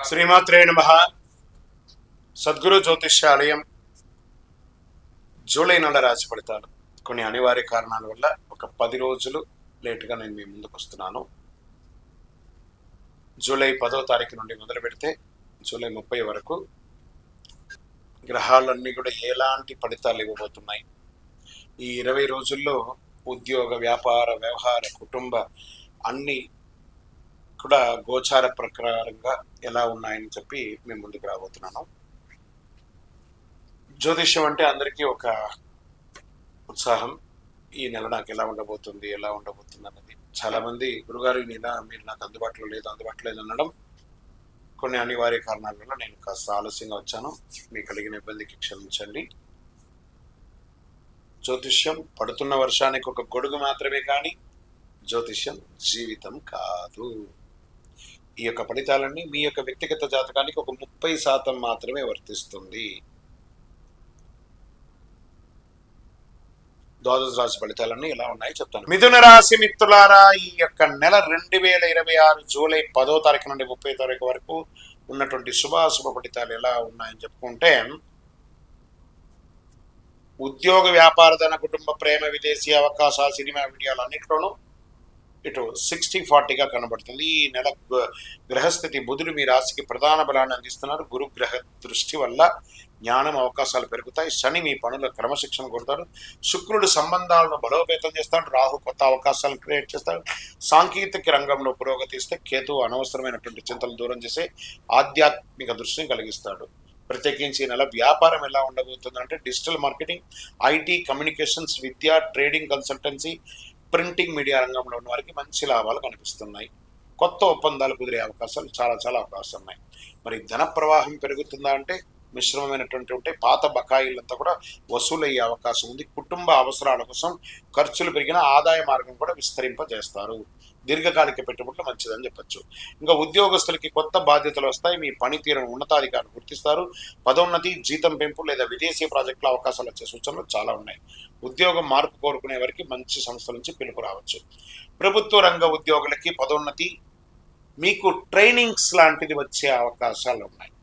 శ్రీమాత్రే నమః. సద్గురు జ్యోతిష్యాలయం జూలై నెల రాశి ఫలితాలు. కొన్ని అనివార్య కారణాల వల్ల ఒక 10 రోజులు లేటుగా నేను మీ ముందుకు వస్తున్నాను. జూలై 10వ తారీఖు నుండి మొదలు పెడితే జూలై 30 వరకు గ్రహాలన్నీ కూడా ఎలాంటి ఫలితాలు ఇవ్వబోతున్నాయి, ఈ 20 రోజుల్లో ఉద్యోగ, వ్యాపార, వ్యవహార, కుటుంబ అన్ని కూడా గోచార ప్రకారంగా ఎలా ఉన్నాయని చెప్పి మేము ముందుకు రాబోతున్నాను. జ్యోతిష్యం అంటే అందరికీ ఒక ఉత్సాహం. ఈ నెల నాకు ఎలా ఉండబోతుంది అన్నది. చాలామంది గురుగారు ఈ నెల మీరు నాకు అందుబాటులో లేదు అనడం కొన్ని అనివార్య కారణాల వల్ల నేను కాస్త ఆలస్యంగా వచ్చాను. మీకు కలిగిన ఇబ్బందికి క్షమించండి. జ్యోతిష్యం పడుతున్న వర్షానికి ఒక గొడుగు మాత్రమే, కానీ జ్యోతిష్యం జీవితం కాదు. ఈ యొక్క ఫలితాలన్నీ మీ యొక్క వ్యక్తిగత జాతకానికి ఒక 30% మాత్రమే వర్తిస్తుంది. ద్వాదశ రాశి ఫలితాలన్నీ ఎలా ఉన్నాయో చెప్తాను. మిథున రాశి మిత్రులారా, ఈ యొక్క నెల 2026 జూలై 10వ తారీఖు నుండి 30వ తారీఖు వరకు ఉన్నటువంటి శుభాశుభ ఫలితాలు ఎలా ఉన్నాయని చెప్పుకుంటే, ఉద్యోగ, వ్యాపార, ధన, కుటుంబ, ప్రేమ, విదేశీ అవకాశాలు, సినిమా, మీడియాలు అన్నింటిలోనూ ఇటు 60-40గా కనబడుతుంది. ఈ నెల గ్రహస్థితి బుధుడు మీ రాశికి ప్రధాన బలాన్ని అందిస్తున్నారు. గురు గ్రహ దృష్టి వల్ల జ్ఞానం, అవకాశాలు పెరుగుతాయి. శని మీ పనుల క్రమశిక్షణ కొడతాడు. శుక్రుడు సంబంధాలను బలోపేతం చేస్తాడు. రాహు కొత్త అవకాశాలను క్రియేట్ చేస్తాడు. సాంకేతిక రంగంలో పురోగతి ఇస్తే కేతు అనవసరమైనటువంటి చింతలు దూరం చేసే ఆధ్యాత్మిక దృష్టిని కలిగిస్తాడు. ప్రత్యేకించి ఈ నెల వ్యాపారం ఎలా ఉండబోతుందంటే, డిజిటల్ మార్కెటింగ్, ఐటీ, కమ్యూనికేషన్స్, విద్య, ట్రేడింగ్, కన్సల్టెన్సీ, ప్రింటింగ్, మీడియా రంగంలో ఉన్న వారికి మంచి లాభాలు కనిపిస్తున్నాయి. కొత్త ఒప్పందాలు కుదిరే అవకాశాలు చాలా అవకాశాలు ఉన్నాయి. మరి ధన ప్రవాహం పెరుగుతుందా అంటే మిశ్రమమైనటువంటి ఉంటే పాత బకాయిలంతా కూడా వసూలయ్యే అవకాశం ఉంది. కుటుంబ అవసరాల కోసం ఖర్చులు పెరిగిన ఆదాయ మార్గం కూడా విస్తరింపజేస్తారు. దీర్ఘకాలిక పెట్టుబడులు మంచిదని చెప్పచ్చు. ఇంకా ఉద్యోగస్తులకి కొత్త బాధ్యతలు వస్తాయి. మీ పనితీరును ఉన్నతాధికారులు గుర్తిస్తారు. పదోన్నతి, జీతం పెంపు లేదా విదేశీ ప్రాజెక్టుల అవకాశాలు వచ్చే సూచనలు చాలా ఉన్నాయి. ఉద్యోగం మార్పు కోరుకునే వారికి మంచి సంస్థల నుంచి పిలుపు రావచ్చు. ప్రభుత్వ రంగ ఉద్యోగులకి పదోన్నతి, మీకు ట్రైనింగ్స్ లాంటిది వచ్చే అవకాశాలు ఉన్నాయి.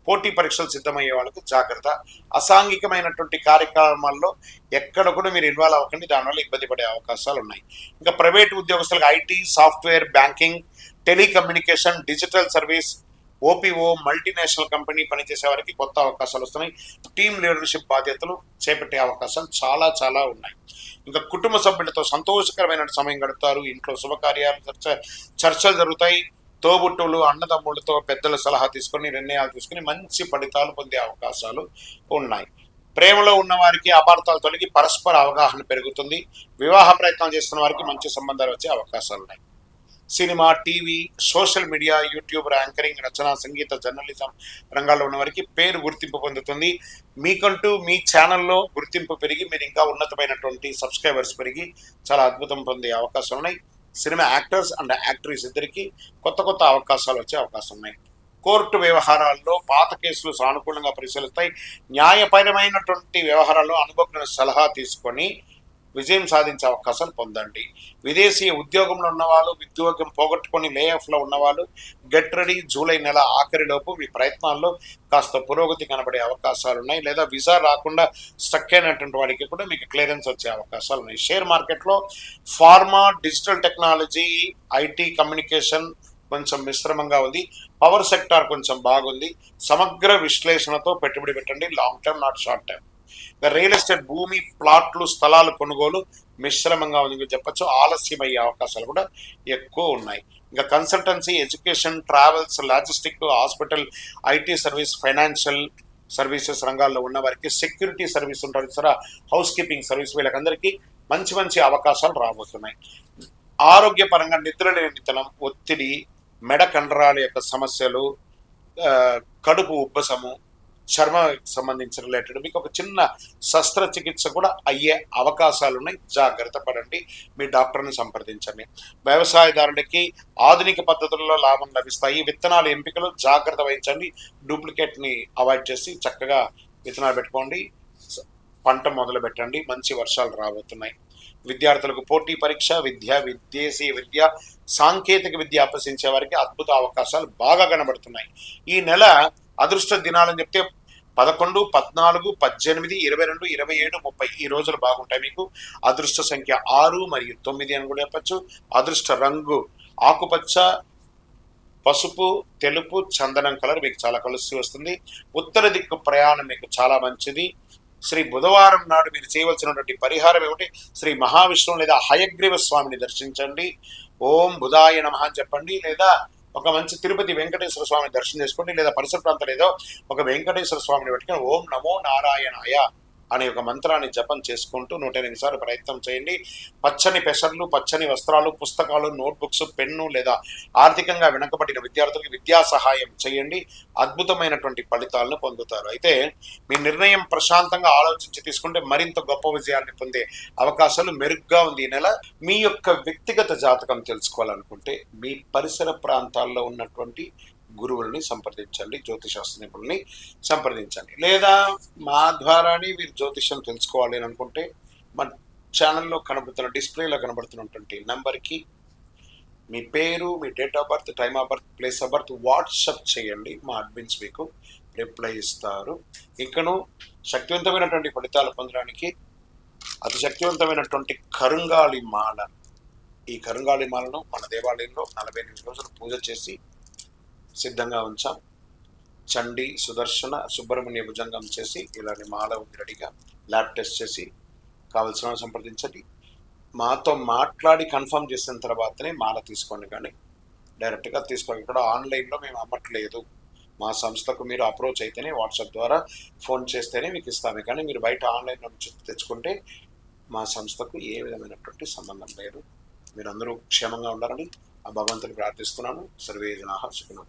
పోటీ పరీక్షలు సిద్ధమయ్యే వాళ్ళకు జాగ్రత్త. అసాంఘికమైనటువంటి కార్యక్రమాల్లో ఎక్కడ కూడా మీరు ఇన్వాల్వ్ అవ్వకండి, దానివల్ల ఇబ్బంది పడే అవకాశాలు ఉన్నాయి. ఇంకా ప్రైవేట్ ఉద్యోగస్తులకు IT, software, banking, telecommunication, digital service, Oppo, multinational company పనిచేసే వారికి కొత్త అవకాశాలు వస్తున్నాయి. టీమ్ లీడర్షిప్ బాధ్యతలు చేపట్టే అవకాశాలు చాలా ఉన్నాయి. ఇంకా కుటుంబ సభ్యులతో సంతోషకరమైన సమయం గడుపుతారు. ఇంట్లో శుభకార్యాలు, చర్చలు జరుగుతాయి. తోబుట్టువులు, అన్నదమ్ములతో పెద్దల సలహా తీసుకొని నిర్ణయాలు తీసుకుని మంచి ఫలితాలు పొందే అవకాశాలు ఉన్నాయి. ప్రేమలో ఉన్న వారికి అపార్థాలు తొలగి పరస్పర అవగాహన పెరుగుతుంది. వివాహ ప్రయత్నం చేస్తున్న వారికి మంచి సంబంధాలు వచ్చే అవకాశాలు ఉన్నాయి. Cinema, TV, social media, YouTube, anchoring, రచన, సంగీత, జర్నలిజం రంగాల్లో ఉన్న వారికి పేరు గుర్తింపు పొందుతుంది. మీకంటూ మీ ఛానల్లో గుర్తింపు పెరిగి మీరు ఇంకా ఉన్నతమైనటువంటి సబ్స్క్రైబర్స్ పెరిగి చాలా అద్భుతం పొందే అవకాశాలు ఉన్నాయి. సినిమా యాక్టర్స్ అండ్ యాక్ట్రెస్ ఇద్దరికి కొత్త అవకాశాలు వచ్చే అవకాశం ఉన్నాయి. కోర్టు వ్యవహారాల్లో పాత కేసులు సానుకూలంగా పరిశీలిస్తాయి. న్యాయపరమైనటువంటి వ్యవహారాల్లో అనుభవజ్ఞ సలహా తీసుకొని విజయం సాధించే అవకాశాలు పొందండి. విదేశీ ఉద్యోగంలో ఉన్నవాళ్ళు, ఉద్యోగం పోగొట్టుకొని లేఆఫ్లో ఉన్నవాళ్ళు గెట్ రెడీ. జూలై నెల ఆఖరిలోపు మీ ప్రయత్నాల్లో కాస్త పురోగతి కనబడే అవకాశాలు ఉన్నాయి. లేదా వీసా రాకుండా స్టక్ అయినటువంటి వాడికి కూడా మీకు క్లియరెన్స్ వచ్చే అవకాశాలు ఉన్నాయి. షేర్ మార్కెట్లో pharma, digital technology, IT, communication కొంచెం మిశ్రమంగా ఉంది. పవర్ సెక్టార్ కొంచెం బాగుంది. సమగ్ర విశ్లేషణతో పెట్టుబడి పెట్టండి. Long term, not short term. Real estate, భూమి, ప్లాట్లు, స్థలాలు కొనుగోలు మిశ్రమంగా ఉంది చెప్పచ్చు. ఆలస్యమయ్యే అవకాశాలు కూడా ఎక్కువ ఉన్నాయి. ఇంకా consultancy, education, travels, logistic, hospital, IT service, financial services రంగాల్లో ఉన్న వారికి, సెక్యూరిటీ సర్వీస్ ఉంటుంది సరే, హౌస్ కీపింగ్ సర్వీస్, వీళ్ళకందరికీ మంచి అవకాశాలు రాబోతున్నాయి. ఆరోగ్యపరంగా నిద్రలేనితనం, ఒత్తిడి, మెడ కండరాల యొక్క సమస్యలు, కడుపు ఉబ్బసము, చర్మ సంబంధించిన రిలేటెడ్ మీకు ఒక చిన్న శస్త్రచికిత్స కూడా అయ్యే అవకాశాలు ఉన్నాయి. జాగ్రత్త పడండి, మీ డాక్టర్ని సంప్రదించండి. వ్యవసాయదారులకి ఆధునిక పద్ధతుల్లో లాభం లభిస్తాయి. విత్తనాల ఎంపికలు జాగ్రత్త వహించండి. డూప్లికేట్ని అవాయిడ్ చేసి చక్కగా విత్తనాలు పెట్టుకోండి. పంట మొదలు పెట్టండి. మంచి వర్షాలు రాబోతున్నాయి. విద్యార్థులకు పోటీ పరీక్ష విదేశీ విద్య, సాంకేతిక విద్య అభ్యసించే వారికి అద్భుత అవకాశాలు బాగా కనబడుతున్నాయి. ఈ నెల అదృష్ట దినాలని చెప్తే 11, 14, 18, 22, 27, 30 ఈ రోజులు బాగుంటాయి. మీకు అదృష్ట సంఖ్య 6 మరియు 9 అని కూడా చెప్పచ్చు. అదృష్ట రంగు ఆకుపచ్చ, పసుపు, తెలుపు, చందనం కలర్ మీకు చాలా కలిసి వస్తుంది. ఉత్తర దిక్కు ప్రయాణం మీకు చాలా మంచిది. శ్రీ బుధవారం నాడు మీరు చేయవలసినటువంటి పరిహారం ఏమిటి? శ్రీ మహావిష్ణువు లేదా హయగ్రీవ స్వామిని దర్శించండి. ఓం బుధాయ నమః అని చెప్పండి. లేదా ఒక మంచి తిరుపతి వెంకటేశ్వర స్వామిని దర్శనం చేసుకోండి. లేదా పరిసర ప్రాంతాలు ఏదో ఒక వెంకటేశ్వర స్వామిని పెట్టుకొని ఓం నమో నారాయణాయ అనే ఒక మంత్రాన్ని జపం చేసుకుంటూ 108 సార్లు ప్రయత్నం చేయండి. పచ్చని పెసర్లు, పచ్చని వస్త్రాలు, పుస్తకాలు, నోట్బుక్స్, పెన్ను లేదా ఆర్థికంగా వెనుకబడిన విద్యార్థులకు విద్యా సహాయం చేయండి. అద్భుతమైనటువంటి ఫలితాలను పొందుతారు. అయితే మీ నిర్ణయం ప్రశాంతంగా ఆలోచించి తీసుకుంటే మరింత గొప్ప విజయాన్ని పొందే అవకాశాలు మెరుగ్గా ఉంది ఈ నెల. మీ యొక్క వ్యక్తిగత జాతకం తెలుసుకోవాలనుకుంటే మీ పరిసర ప్రాంతాల్లో ఉన్నటువంటి గురువుల్ని సంప్రదించండి, జ్యోతిశాస్త్ర నిపుణుల్ని సంప్రదించండి. లేదా మా ద్వారానే మీరు జ్యోతిష్యం తెలుసుకోవాలి అని అనుకుంటే మా ఛానల్లో కనబడుతున్న డిస్ప్లేలో కనబడుతున్నటువంటి నెంబర్కి మీ పేరు, మీ date of birth, time of birth, place of birth WhatsApp చేయండి. మా అడ్మిన్స్ మీకు రిప్లై ఇస్తారు. ఇంకను శక్తివంతమైనటువంటి ఫలితాలు పొందడానికి అతి శక్తివంతమైనటువంటి కరుంగాళి మాల, ఈ కరుంగాళి మాలను మన దేవాలయంలో 48 రోజులు పూజ చేసి సిద్ధంగా ఉంచాం. చండి, సుదర్శన, సుబ్రహ్మణ్య భుజంగం చేసి ఇలాంటి మాల ఉంది రెడీగా. ల్యాబ్ టెస్ట్ చేసి కావలసిన సంప్రదించండి. మాతో మాట్లాడి కన్ఫర్మ్ చేసిన తర్వాతనే మాల తీసుకోండి, కానీ డైరెక్ట్గా తీసుకోండి. ఇక్కడ ఆన్లైన్లో మేము అమ్మట్లేదు. మా సంస్థకు మీరు అప్రోచ్ అయితేనే, వాట్సాప్ ద్వారా ఫోన్ చేస్తేనే మీకు ఇస్తాము. కానీ మీరు బయట ఆన్లైన్లో నుంచి తెచ్చుకుంటే మా సంస్థకు ఏ విధమైనటువంటి సంబంధం లేదు. మీరందరూ క్షేమంగా ఉండాలని ఆ భగవంతుని ప్రార్థిస్తున్నాను. సర్వే జనాః సుఖినో